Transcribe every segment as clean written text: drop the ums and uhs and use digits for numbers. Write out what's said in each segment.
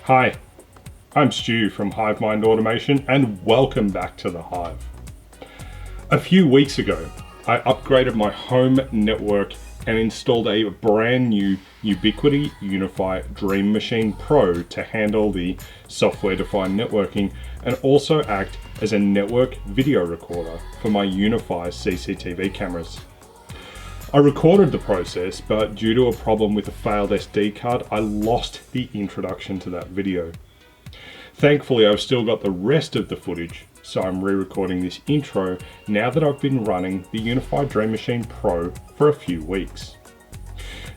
Hi, I'm Stu from HiveMind Automation and welcome back to the Hive. A few weeks ago, I upgraded my home network and installed a brand new Ubiquiti UniFi Dream Machine Pro to handle the software-defined networking and also act as a network video recorder for my UniFi CCTV cameras. I recorded the process, but due to a problem with a failed SD card, I lost the introduction to that video. Thankfully, I've still got the rest of the footage, so I'm re-recording this intro now that I've been running the UniFi Dream Machine Pro for a few weeks.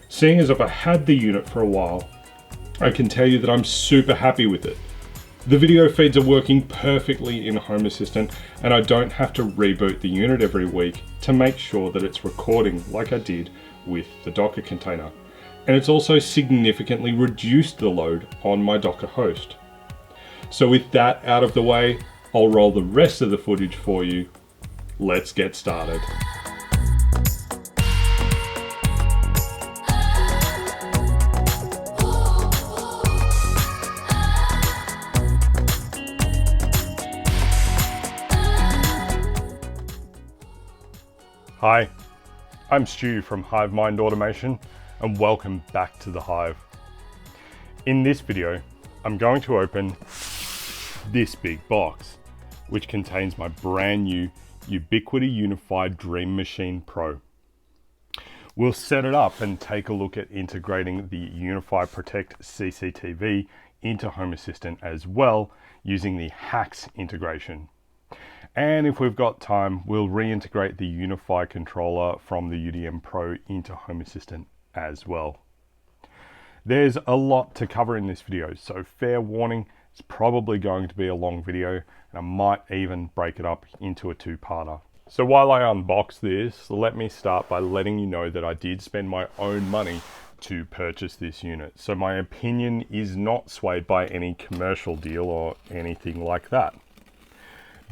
Seeing as I've had the unit for a while, I can tell you that I'm super happy with it. The video feeds are working perfectly in Home Assistant and I don't have to reboot the unit every week to make sure that it's recording like I did with the Docker container. And it's also significantly reduced the load on my Docker host. So with that out of the way, I'll roll the rest of the footage for you. Let's get started. Hi, I'm Stu from HiveMind Automation and welcome back to the Hive. In this video, I'm going to open this big box, which contains my brand new Ubiquiti UniFi Dream Machine Pro. We'll set it up and take a look at integrating the UniFi Protect CCTV into Home Assistant as well using the HACS integration. And if we've got time, we'll reintegrate the UniFi controller from the UDM Pro into Home Assistant as well. There's a lot to cover in this video, so fair warning, it's probably going to be a long video, and I might even break it up into a two-parter. So while I unbox this, let me start by letting you know that I did spend my own money to purchase this unit. So my opinion is not swayed by any commercial deal or anything like that.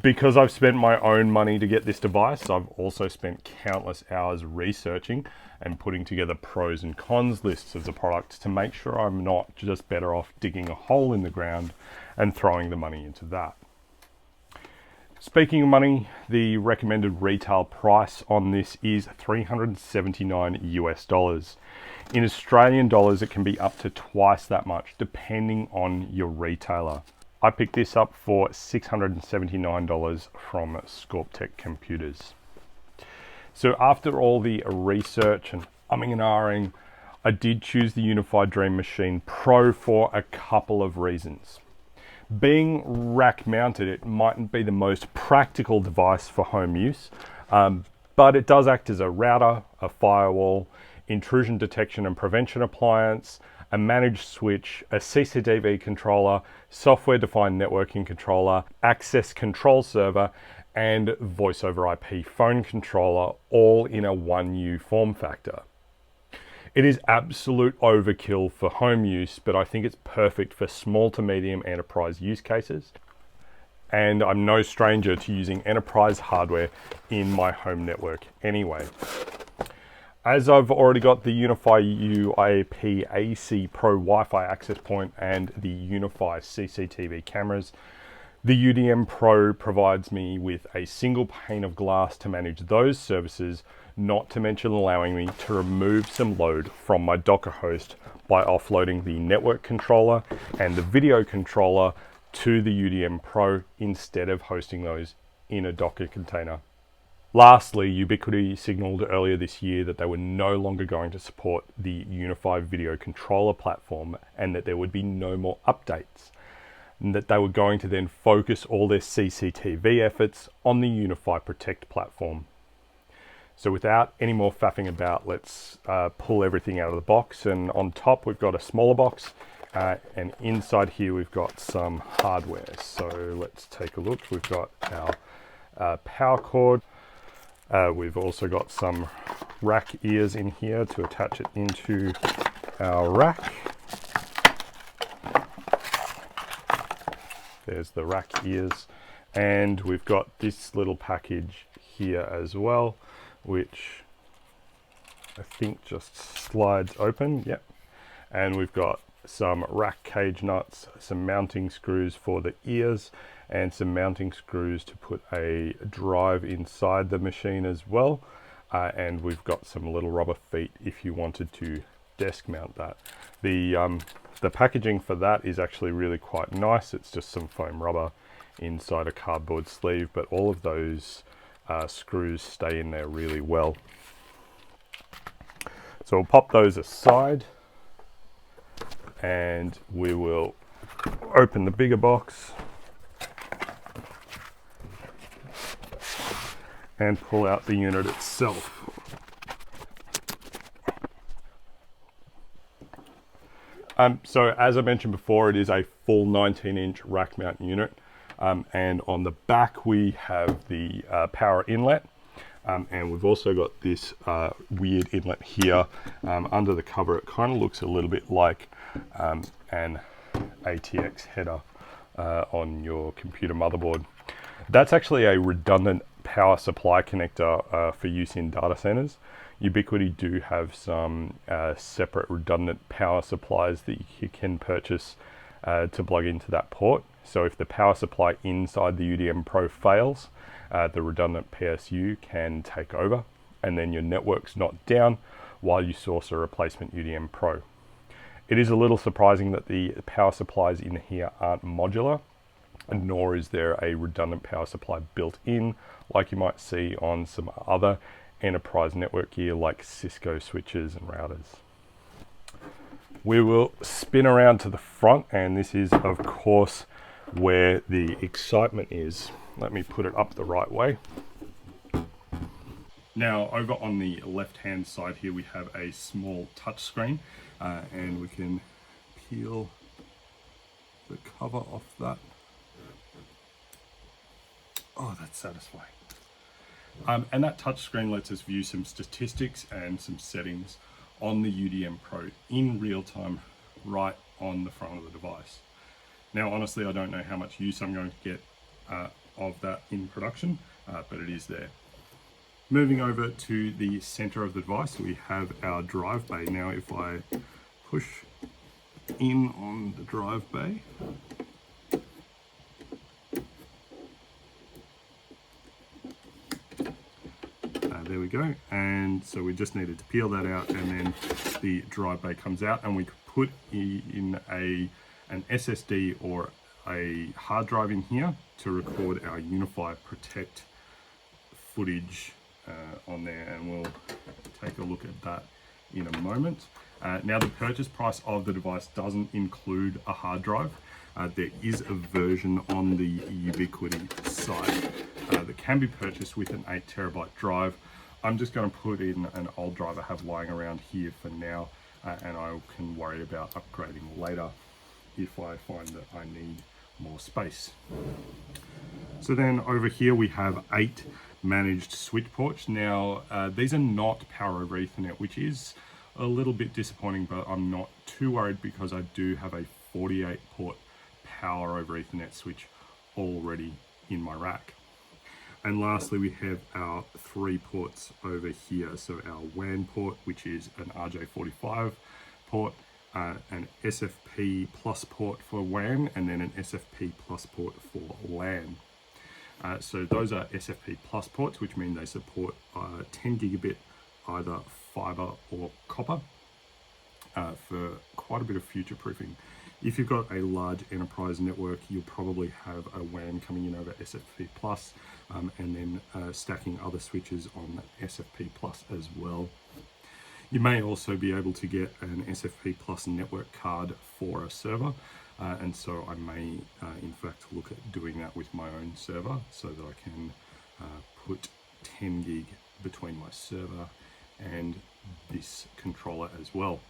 Because I've spent my own money to get this device, I've also spent countless hours researching and putting together pros and cons lists of the product to make sure I'm not just better off digging a hole in the ground and throwing the money into that. Speaking of money, the recommended retail price on this is $379 US. In Australian dollars, it can be up to twice that much depending on your retailer. I picked this up for $679 from ScorpTech Computers. So after all the research and umming and ahhing, I did choose the UniFi Dream Machine Pro for a couple of reasons. Being rack mounted, it mightn't be the most practical device for home use, but it does act as a router, a firewall, intrusion detection and prevention appliance, a managed switch, a CCTV controller, software-defined networking controller, access control server, and voice over IP phone controller, all in a 1U form factor. It is absolute overkill for home use, but I think it's perfect for small to medium enterprise use cases. And I'm no stranger to using enterprise hardware in my home network anyway. As I've already got the UniFi UAP AC Pro Wi-Fi access point and the UniFi CCTV cameras, the UDM Pro provides me with a single pane of glass to manage those services, not to mention allowing me to remove some load from my Docker host by offloading the network controller and the video controller to the UDM Pro instead of hosting those in a Docker container. Lastly, Ubiquiti signaled earlier this year that they were no longer going to support the UniFi video controller platform and that there would be no more updates, and that they were going to then focus all their CCTV efforts on the UniFi Protect platform. So without any more faffing about, let's pull everything out of the box, and on top we've got a smaller box and inside here we've got some hardware. So let's take a look. We've got our power cord. We've also got some rack ears in here to attach it into our rack. There's the rack ears, and we've got this little package here as well, which I think just slides open. Yep. And we've got some rack cage nuts, some mounting screws for the ears, and some mounting screws to put a drive inside the machine as well. And we've got some little rubber feet if you wanted to desk mount that. The packaging for that is actually really quite nice. It's just some foam rubber inside a cardboard sleeve, but all of those screws stay in there really well. So we'll pop those aside and we will open the bigger box and pull out the unit itself. So as I mentioned before, it is a full 19-inch rack mount unit, and on the back we have the power inlet, and we've also got this weird inlet here under the cover. It kind of looks a little bit like an ATX header on your computer motherboard. That's actually a redundant power supply connector for use in data centers. Ubiquiti do have some separate redundant power supplies that you can purchase to plug into that port. So if the power supply inside the UDM Pro fails, the redundant PSU can take over, and then your network's not down while you source a replacement UDM Pro. It is a little surprising that the power supplies in here aren't modular, nor is there a redundant power supply built in like you might see on some other enterprise network gear like Cisco switches and routers. We will spin around to the front, and this is of course where the excitement is. Let me put it up the right way. Now over on the left hand side here we have a small touch screen, and we can peel the cover off that. Oh, that's satisfying. And that touchscreen lets us view some statistics and some settings on the UDM Pro in real time, right on the front of the device. Now, honestly, I don't know how much use I'm going to get of that in production, but it is there. Moving over to the center of the device, we have our drive bay. Now, if I push in on the drive bay, there we go. And so we just needed to peel that out, and then the drive bay comes out, and we could put in an SSD or a hard drive in here to record our UniFi Protect footage on there, and we'll take a look at that in a moment. Now, the purchase price of the device doesn't include a hard drive. There is a version on the Ubiquiti site that can be purchased with an 8 terabyte drive. I'm just going to put in an old drive I have lying around here for now, and I can worry about upgrading later if I find that I need more space. So then over here we have 8 managed switch ports. Now these are not power over Ethernet, which is a little bit disappointing, but I'm not too worried because I do have a 48 port power over Ethernet switch already in my rack. And lastly, we have our 3 ports over here. So our WAN port, which is an RJ45 port, an SFP plus port for WAN, and then an SFP plus port for LAN. So those are SFP plus ports, which mean they support 10 gigabit either fiber or copper for quite a bit of future proofing. If you've got a large enterprise network, you'll probably have a WAN coming in over SFP plus, and then stacking other switches on SFP plus as well. You may also be able to get an SFP plus network card for a server, and so I may in fact look at doing that with my own server so that I can put 10 gig between my server and this controller as well.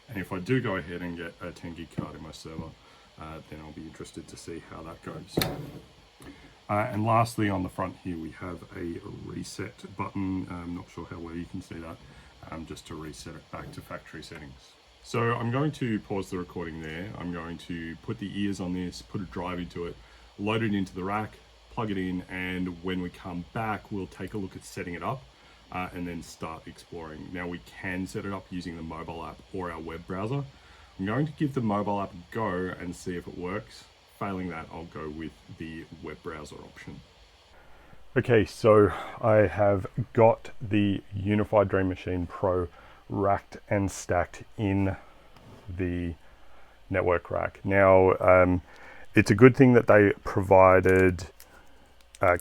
And if I do go ahead and get a 10 gig card in my server, then I'll be interested to see how that goes. And lastly, on the front here, we have a reset button. I'm not sure how well you can see that, just to reset it back to factory settings. So I'm going to pause the recording there. I'm going to put the ears on this, put a drive into it, load it into the rack, plug it in, and when we come back, we'll take a look at setting it up. And then start exploring. Now we can set it up using the mobile app or our web browser. I'm going to give the mobile app a go and see if it works. Failing that, I'll go with the web browser option. Okay, so I have got the UniFi Dream Machine Pro racked and stacked in the network rack. Now, it's a good thing that they provided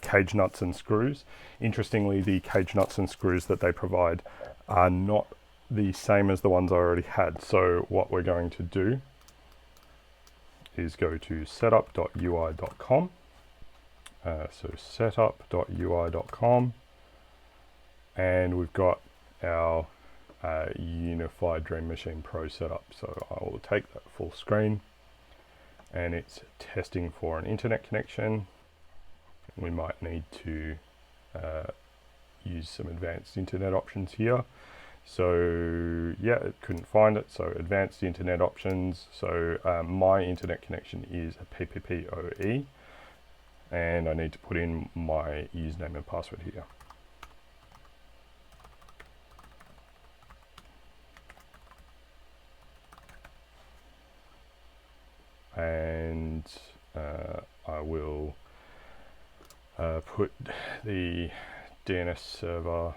cage nuts and screws. Interestingly, the cage nuts and screws that they provide are not the same as the ones I already had. So what we're going to do is go to setup.ui.com. So setup.ui.com, and we've got our UniFi Dream Machine Pro setup. So I will take that full screen, and it's testing for an internet connection. We might need to use some advanced internet options here. So yeah, it couldn't find it, so advanced internet options. So my internet connection is a PPPoE, and I need to put in my username and password here. And I will put the DNS server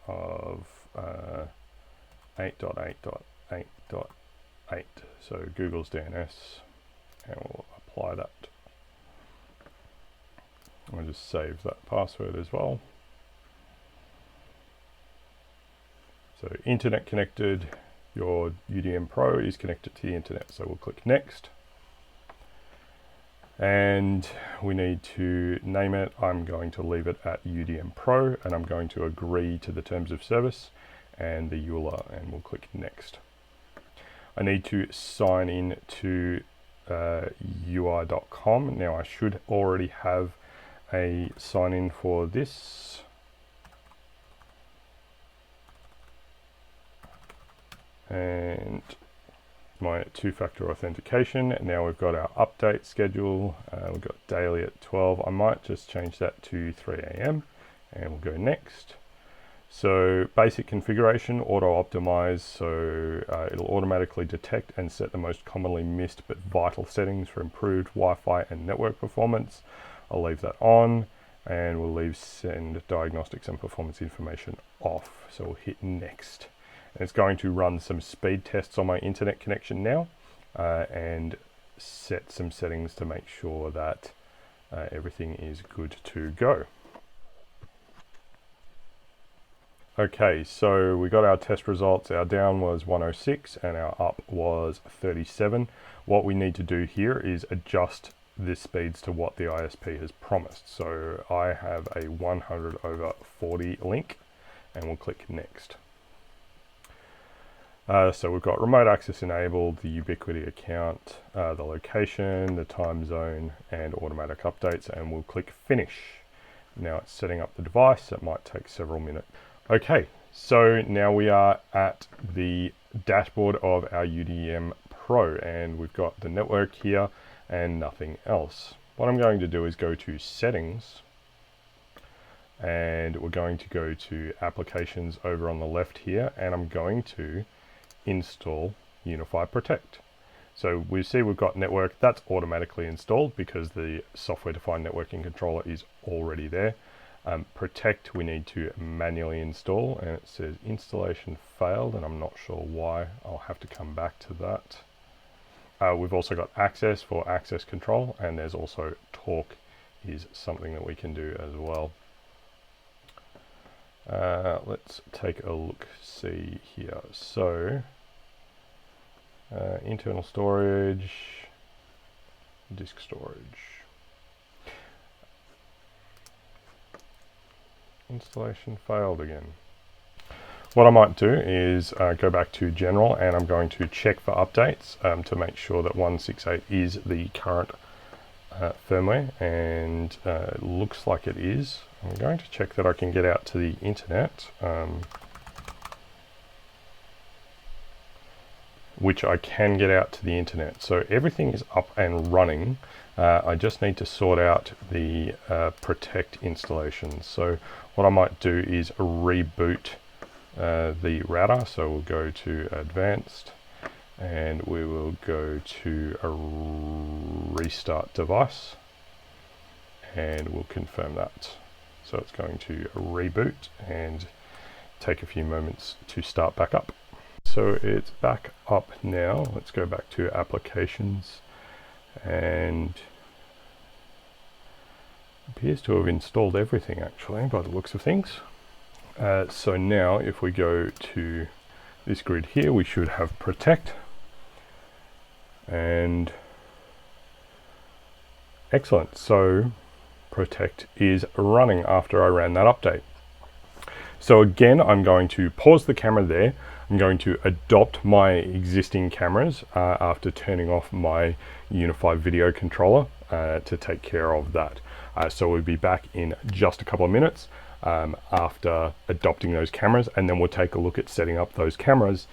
of 8.8.8.8, so Google's DNS, and we'll apply that. I'll just save that password as well. So internet connected, your UDM Pro is connected to the internet, so we'll click next. And we need to name it. I'm going to leave it at UDM Pro, and I'm going to agree to the terms of service and the EULA, and we'll click next. I need to sign in to UI.com. Now I should already have a sign in for this. And my two-factor authentication. Now we've got our update schedule. We've got daily at 12. I might just change that to 3 AM, and we'll go next. So basic configuration, auto optimize. So it'll automatically detect and set the most commonly missed but vital settings for improved Wi-Fi and network performance. I'll leave that on, and we'll leave send diagnostics and performance information off. So we'll hit next. And it's going to run some speed tests on my internet connection now, and set some settings to make sure that everything is good to go. Okay, so we got our test results. Our down was 106 and our up was 37. What we need to do here is adjust the speeds to what the ISP has promised. So I have a 100/40 link, and we'll click next. So we've got remote access enabled, the Ubiquiti account, the location, the time zone, and automatic updates, and we'll click finish. Now it's setting up the device. It might take several minutes. Okay, so now we are at the dashboard of our UDM Pro, and we've got the network here and nothing else. What I'm going to do is go to settings, and we're going to go to applications over on the left here, and I'm going to install UniFi Protect. So we see we've got network, that's automatically installed because the software defined networking controller is already there. Protect we need to manually install, and it says installation failed, and I'm not sure why. I'll have to come back to that. We've also got access for access control, and there's also talk is something that we can do as well. Let's take a look, see here. So internal storage, disk storage. Installation failed again. What I might do is go back to general, and I'm going to check for updates to make sure that 168 is the current firmware, and it looks like it is. I'm going to check that I can get out to the internet, which I can get out to the internet. So everything is up and running. I just need to sort out the Protect installation. So what I might do is reboot the router. So we'll go to advanced, and we will go to a restart device, and we'll confirm that. So it's going to reboot and take a few moments to start back up. So it's back up now. Let's go back to applications, and appears to have installed everything actually by the looks of things. So now if we go to this grid here, we should have Protect, and excellent. So Protect is running after I ran that update. So again, I'm going to pause the camera there. I'm going to adopt my existing cameras after turning off my UniFi video controller to take care of that. So we'll be back in just a couple of minutes after adopting those cameras, and then we'll take a look at setting up those cameras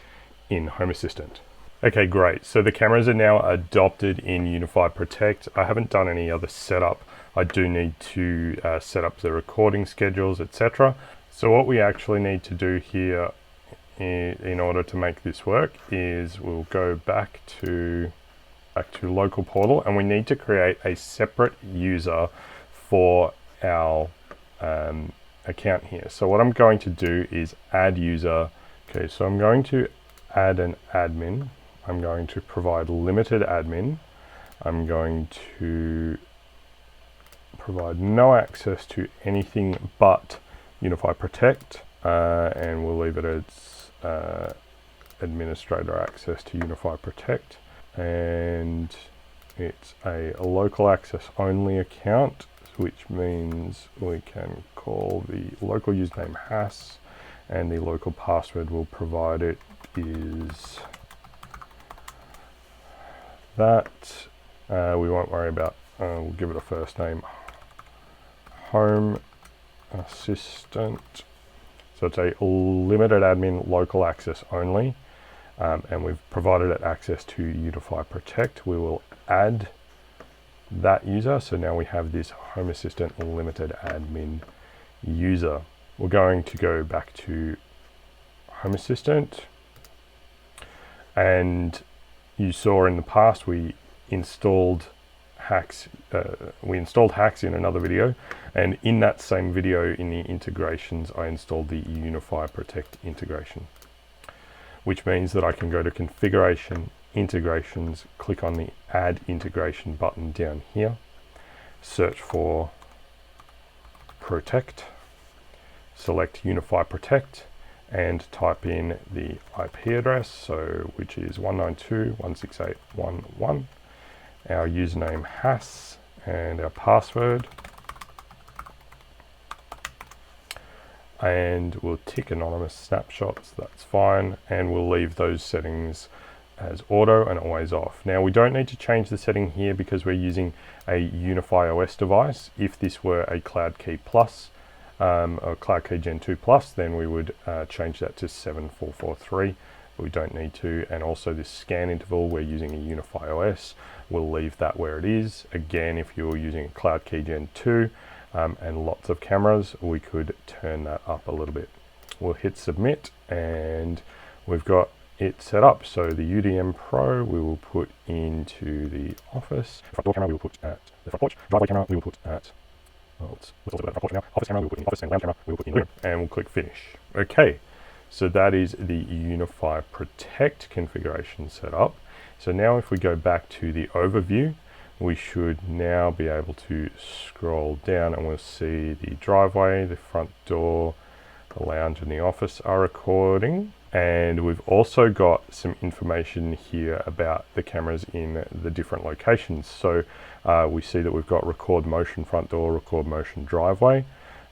in Home Assistant. Okay, great. So the cameras are now adopted in UniFi Protect. I haven't done any other setup. I do need to set up the recording schedules, etc. So what we actually need to do here in order to make this work is we'll go back to local portal, and we need to create a separate user for our account here. So what I'm going to do is add user. Okay, so I'm going to add an admin. I'm going to provide limited admin. I'm going to provide no access to anything but UniFi Protect, and we'll leave it as administrator access to UniFi Protect, and it's a local access only account, which means we can call the local username has, and the local password we'll provide it is that. We won't worry about, we'll give it a first name, Home Assistant. So it's a limited admin local access only, and we've provided it access to UniFi Protect. We will add that user. So now we have this Home Assistant limited admin user. We're going to go back to Home Assistant, and you saw in the past we installed hacks. We installed hacks in another video, and in that same video in the integrations I installed the UniFi Protect integration, which means that I can go to configuration, integrations, click on the add integration button down here, search for Protect, select UniFi Protect, and type in the IP address, so which is 192.168.1.1, our username has, and our password, and we'll tick anonymous snapshots, that's fine, and we'll leave those settings as auto and always off. Now we don't need to change the setting here because we're using a UniFi OS device. If this were a CloudKey Plus or CloudKey Gen 2 Plus, then we would change that to 7443. We don't need to. And also this scan interval, we're using a UniFi OS. We'll leave that where it is. Again, if you're using a CloudKey Gen 2 and lots of cameras, we could turn that up a little bit. We'll hit submit, and we've got it set up. So the UDM Pro we will put into the office. Front door camera we will put at the front porch. Driveway camera we will put at, well, let's look at the front porch now. Office camera we will put in the office, and lounge camera we will put in the room, and we'll click finish. Okay, so that is the UniFi Protect configuration set up. So now if we go back to the overview, we should now be able to scroll down, and we'll see the driveway, the front door, the lounge, and the office are recording. And we've also got some information here about the cameras in the different locations. So we see that we've got record motion front door, record motion driveway,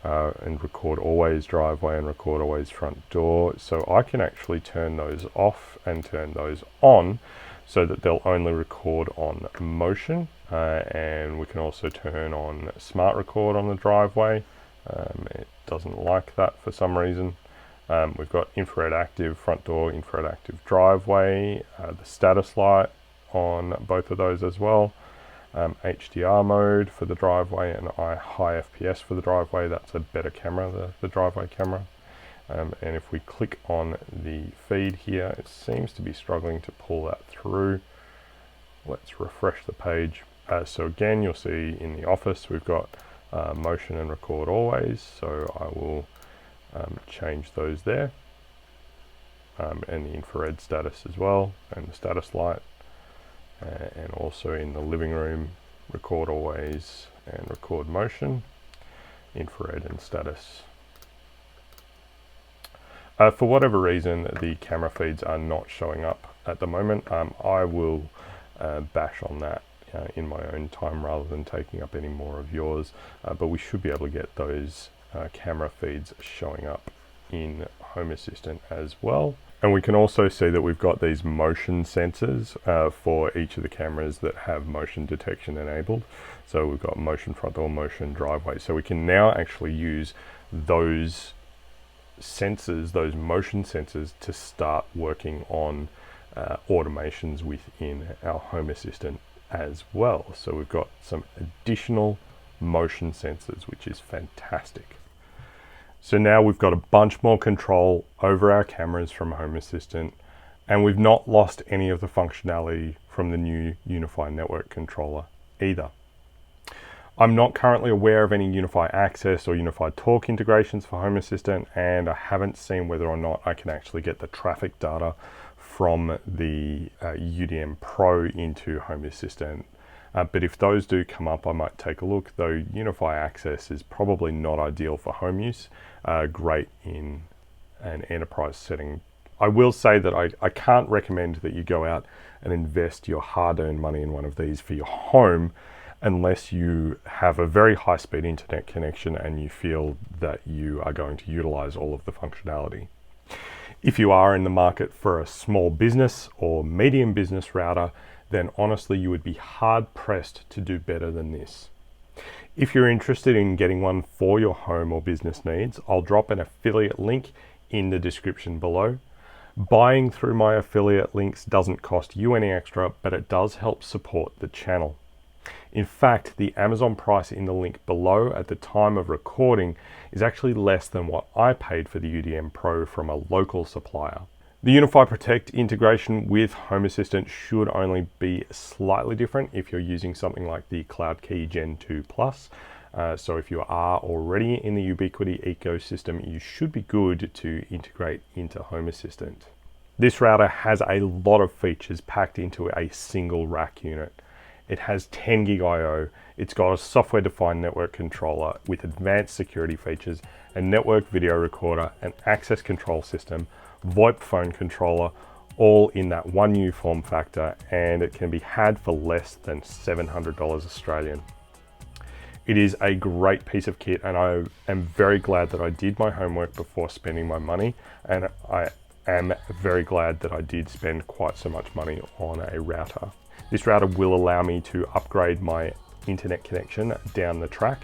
and record always driveway, and record always front door. So I can actually turn those off and turn those on so that they'll only record on motion. And we can also turn on smart record on the driveway. It doesn't like that for some reason. We've got infrared active front door, infrared active driveway, the status light on both of those as well. HDR mode for the driveway, and high FPS for the driveway. That's a better camera, the driveway camera. And if we click on the feed here, it seems to be struggling to pull that through. Let's refresh the page. So again, you'll see in the office, we've got motion and record always. So I will change those there. And the infrared status as well, and the status light. And also in the living room, record always and record motion, infrared and status. For whatever reason, the camera feeds are not showing up at the moment. I will bash on that in my own time rather than taking up any more of yours, but we should be able to get those camera feeds showing up in Home Assistant as well. And we can also see that we've got these motion sensors for each of the cameras that have motion detection enabled. So we've got motion front door, motion driveway. So we can now actually use those sensors, those motion sensors, to start working on automations within our Home Assistant as well. So we've got some additional motion sensors, which is fantastic. So now we've got a bunch more control over our cameras from Home Assistant, and we've not lost any of the functionality from the new UniFi network controller either. I'm not currently aware of any UniFi Access or UniFi Talk integrations for Home Assistant, and I haven't seen whether or not I can actually get the traffic data from the UDM Pro into Home Assistant. But if those do come up, I might take a look, though UniFi Access is probably not ideal for home use, great in an enterprise setting. I will say that I can't recommend that you go out and invest your hard-earned money in one of these for your home unless you have a very high-speed internet connection and you feel that you are going to utilize all of the functionality. If you are in the market for a small business or medium business router, then honestly you would be hard pressed to do better than this. If you're interested in getting one for your home or business needs, I'll drop an affiliate link in the description below. Buying through my affiliate links doesn't cost you any extra, but it does help support the channel. In fact, the Amazon price in the link below at the time of recording is actually less than what I paid for the UDM Pro from a local supplier. The UniFi Protect integration with Home Assistant should only be slightly different if you're using something like the CloudKey Gen 2 Plus. So if you are already in the Ubiquiti ecosystem, you should be good to integrate into Home Assistant. This router has a lot of features packed into a single rack unit. It has 10 gig I/O, it's got a software-defined network controller with advanced security features, a network video recorder, an access control system, VoIP phone controller, all in that one new form factor, and it can be had for less than $700 Australian. It is a great piece of kit, and I am very glad that I did my homework before spending my money, and I am very glad that I did spend quite so much money on a router. This router will allow me to upgrade my internet connection down the track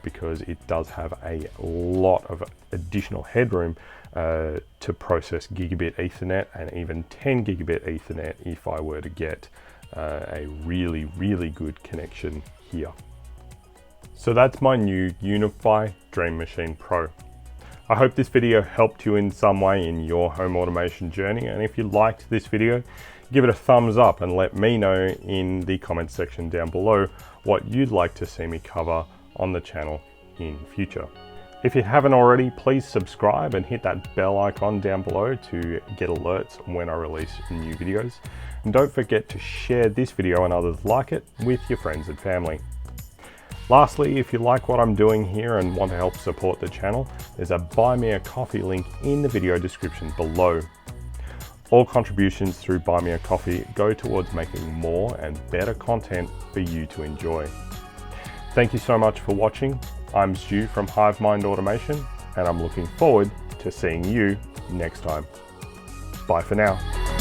because it does have a lot of additional headroom to process gigabit Ethernet and even 10 gigabit Ethernet if I were to get a really, really good connection here. So that's my new UniFi Dream Machine Pro. I hope this video helped you in some way in your home automation journey, and if you liked this video, give it a thumbs up and let me know in the comments section down below what you'd like to see me cover on the channel in future. If you haven't already, please subscribe and hit that bell icon down below to get alerts when I release new videos. And don't forget to share this video and others like it with your friends and family. Lastly, if you like what I'm doing here and want to help support the channel, there's a Buy Me a Coffee link in the video description below. All contributions through Buy Me a Coffee go towards making more and better content for you to enjoy. Thank you so much for watching. I'm Stu from HiveMind Automation, and I'm looking forward to seeing you next time. Bye for now.